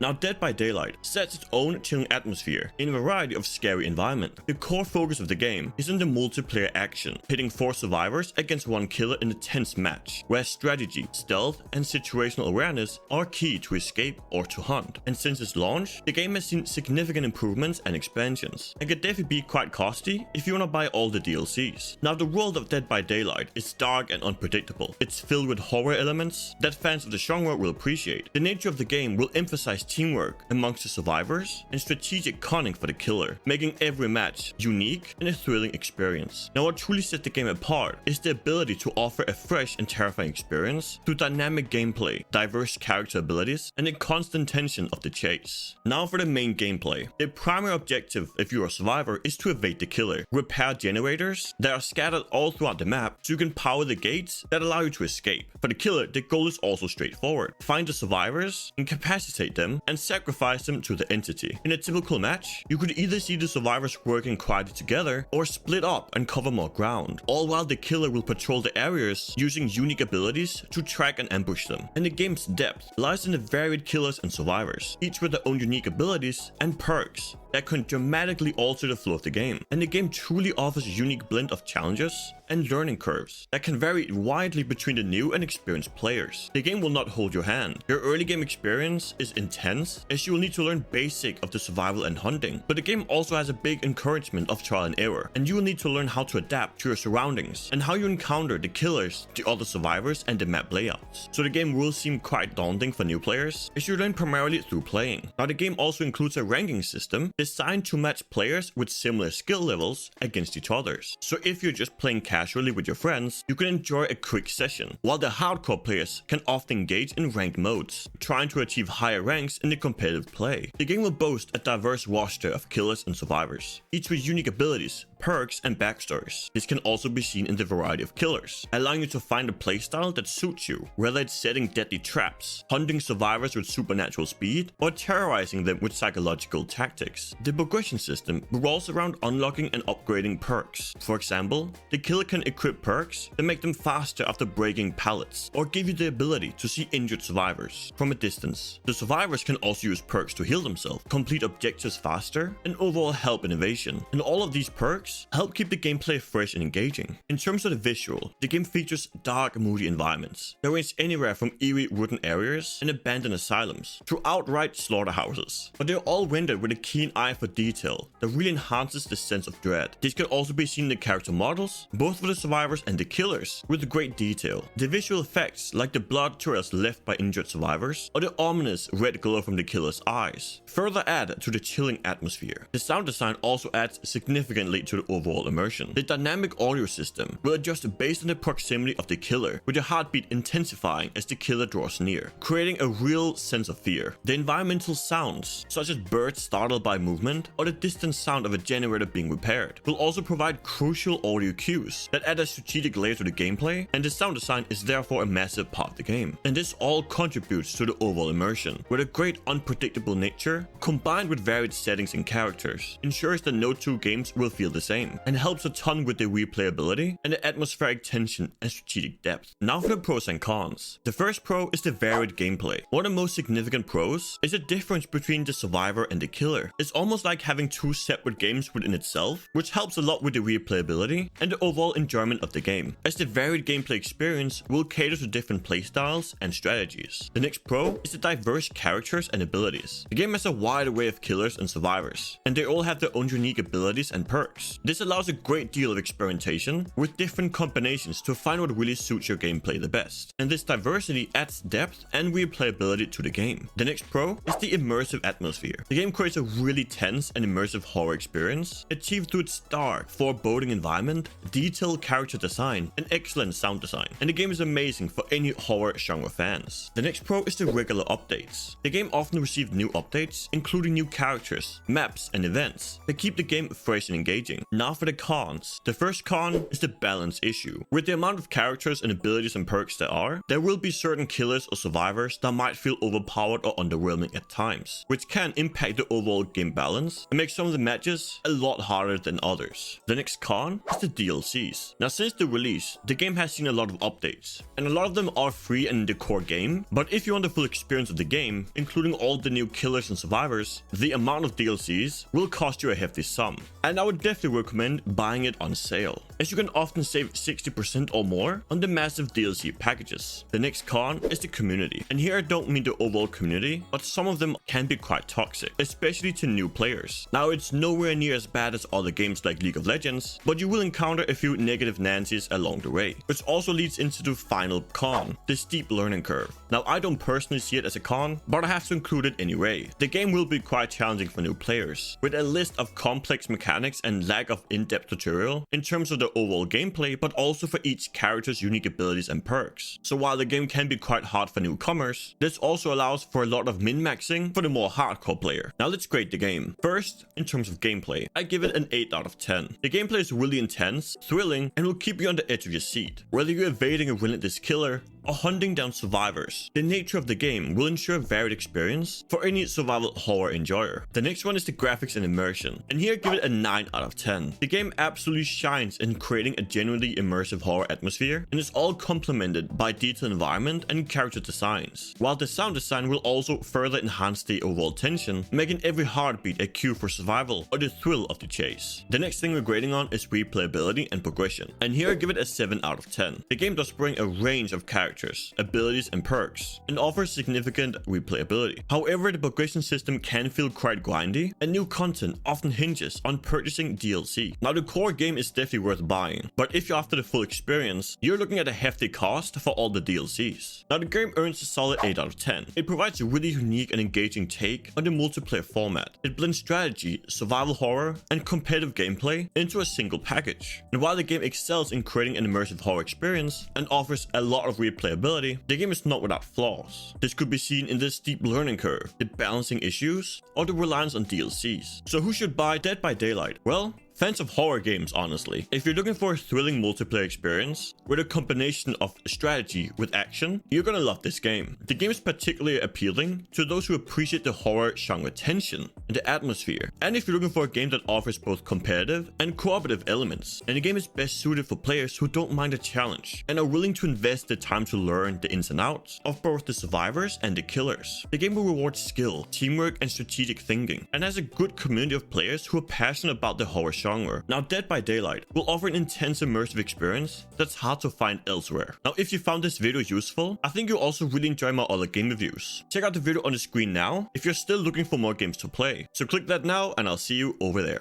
Now, Dead by Daylight sets its own chilling atmosphere in a variety of scary environments. The core focus of the game is in the multiplayer action, pitting 4 survivors against 1 killer in a tense match, where strategy, stealth, and situational awareness are key to escape or to hunt. And since its launch, the game has seen significant improvements and expansions, and can definitely be quite costly if you want to buy all the DLCs. Now, the world of Dead by Daylight is dark and unpredictable. It's filled with horror elements that fans of the genre will appreciate. The nature of the game will emphasize teamwork amongst the survivors and strategic cunning for the killer, making every match unique and a thrilling experience. Now, what truly sets the game apart is the ability to offer a fresh and terrifying experience through dynamic gameplay, diverse character abilities, and a constant tension of the chase. Now for the main gameplay. The primary objective if you're a survivor is to evade the killer, repair generators that are scattered all throughout the map so you can power the gates that allow you to escape. For the killer, the goal is also straightforward. Find the survivors, incapacitate them, and sacrifice them to the entity. In a typical match, you could either see the survivors working quietly together or split up and cover more ground, all while the killer will patrol the areas using unique abilities to track and ambush them. And the game's depth lies in the varied killers and survivors, each with their own unique abilities and perks that can dramatically alter the flow of the game. And the game truly offers a unique blend of challenges and learning curves that can vary widely between the new and experienced players. The game will not hold your hand. Your early game experience is intense, as you will need to learn basic of the survival and hunting, but the game also has a big encouragement of trial and error, and you will need to learn how to adapt to your surroundings and how you encounter the killers, the other survivors, and the map layouts. So the game will seem quite daunting for new players, as you learn primarily through playing. Now, the game also includes a ranking system designed to match players with similar skill levels against each others. So if you're just playing casually with your friends, you can enjoy a quick session, while the hardcore players can often engage in ranked modes, trying to achieve higher ranks in the competitive play. The game will boast a diverse roster of killers and survivors, each with unique abilities, perks, and backstories. This can also be seen in the variety of killers, allowing you to find a playstyle that suits you, whether it's setting deadly traps, hunting survivors with supernatural speed, or terrorizing them with psychological tactics. The progression system revolves around unlocking and upgrading perks. For example, the killer can equip perks that make them faster after breaking pallets, or give you the ability to see injured survivors from a distance. The survivors can also use perks to heal themselves, complete objectives faster, and overall help in evasion. And all of these perks help keep the gameplay fresh and engaging. In terms of the visual, the game features dark, moody environments that range anywhere from eerie wooden areas and abandoned asylums to outright slaughterhouses, but they're all rendered with a keen eye for detail that really enhances the sense of dread. This can also be seen in the character models, both for the survivors and the killers, with great detail. The visual effects, like the blood trails left by injured survivors or the ominous red glow from the killer's eyes, further add to the chilling atmosphere. The sound design also adds significantly to the overall immersion. The dynamic audio system will adjust based on the proximity of the killer, with your heartbeat intensifying as the killer draws near, creating a real sense of fear. The environmental sounds, such as birds startled by movement or the distant sound of a generator being repaired, will also provide crucial audio cues that add a strategic layer to the gameplay, and the sound design is therefore a massive part of the game. And this all contributes to the overall immersion, where the great unpredictable nature, combined with varied settings and characters, ensures that no two games will feel the same, and helps a ton with the replayability and the atmospheric tension and strategic depth. Now for the pros and cons. The first pro is the varied gameplay. One of the most significant pros is the difference between the survivor and the killer. It's almost like having two separate games within itself, which helps a lot with the replayability and the overall enjoyment of the game, as the varied gameplay experience will cater to different playstyles and strategies. The next pro is the diverse characters and abilities. The game has a wide array of killers and survivors, and they all have their own unique abilities and perks. This allows a great deal of experimentation with different combinations to find what really suits your gameplay the best, and this diversity adds depth and replayability to the game. The next pro is the immersive atmosphere. The game creates a really tense and immersive horror experience, achieved through its dark, foreboding environment, detailed character design, and excellent sound design, and the game is amazing for any horror genre fans. The next pro is the regular updates. The game often receives new updates, including new characters, maps, and events that keep the game fresh and engaging. Now for the cons. The first con is the balance issue. With the amount of characters and abilities and perks there will be certain killers or survivors that might feel overpowered or underwhelming at times, which can impact the overall game balance and make some of the matches a lot harder than others. The next con is the DLC. DLCs. Now since the release, the game has seen a lot of updates, and a lot of them are free and in the core game, but if you want the full experience of the game, including all the new killers and survivors, the amount of DLCs will cost you a hefty sum, and I would definitely recommend buying it on sale, as you can often save 60% or more on the massive DLC packages. The next con is the community, and here I don't mean the overall community, but some of them can be quite toxic, especially to new players. Now it's nowhere near as bad as other games like League of Legends, but you will encounter a few negative Nancy's along the way, which also leads into the final con, the steep learning curve. Now I don't personally see it as a con, but I have to include it anyway. The game will be quite challenging for new players, with a list of complex mechanics and lack of in-depth tutorial in terms of the overall gameplay, but also for each character's unique abilities and perks. So while the game can be quite hard for newcomers, this also allows for a lot of min-maxing for the more hardcore player. Now let's grade the game. First, in terms of gameplay, I give it an 8 out of 10. The gameplay is really intense, thrilling, and will keep you on the edge of your seat. Whether you're evading a relentless killer or hunting down survivors, the nature of the game will ensure a varied experience for any survival horror enjoyer. The next one is the graphics and immersion, and here I give it a 9 out of 10. The game absolutely shines in creating a genuinely immersive horror atmosphere, and is all complemented by detailed environment and character designs, while the sound design will also further enhance the overall tension, making every heartbeat a cue for survival or the thrill of the chase. The next thing we're grading on is replayability and progression, and here I give it a 7 out of 10. The game does bring a range of characters, abilities, and perks, and offers significant replayability. However, the progression system can feel quite grindy, and new content often hinges on purchasing DLC. Now the core game is definitely worth buying, but if you're after the full experience, you're looking at a hefty cost for all the DLCs. Now the game earns a solid 8 out of 10. It provides a really unique and engaging take on the multiplayer format. It blends strategy, survival horror, and competitive gameplay into a single package. And while the game excels in creating an immersive horror experience and offers a lot of replayability, the game is not without flaws. This could be seen in the steep learning curve, the balancing issues, or the reliance on DLCs. So who should buy Dead by Daylight? Well, fans of horror games, honestly. If you're looking for a thrilling multiplayer experience with a combination of strategy with action, you're gonna love this game. The game is particularly appealing to those who appreciate the horror genre tension and the atmosphere. And if you're looking for a game that offers both competitive and cooperative elements, and the game is best suited for players who don't mind a challenge and are willing to invest the time to learn the ins and outs of both the survivors and the killers. The game will reward skill, teamwork, and strategic thinking, and has a good community of players who are passionate about the horror genre. Now Dead by Daylight will offer an intense immersive experience that's hard to find elsewhere. Now if you found this video useful, I think you'll also really enjoy my other game reviews. Check out the video on the screen now if you're still looking for more games to play. So click that now and I'll see you over there.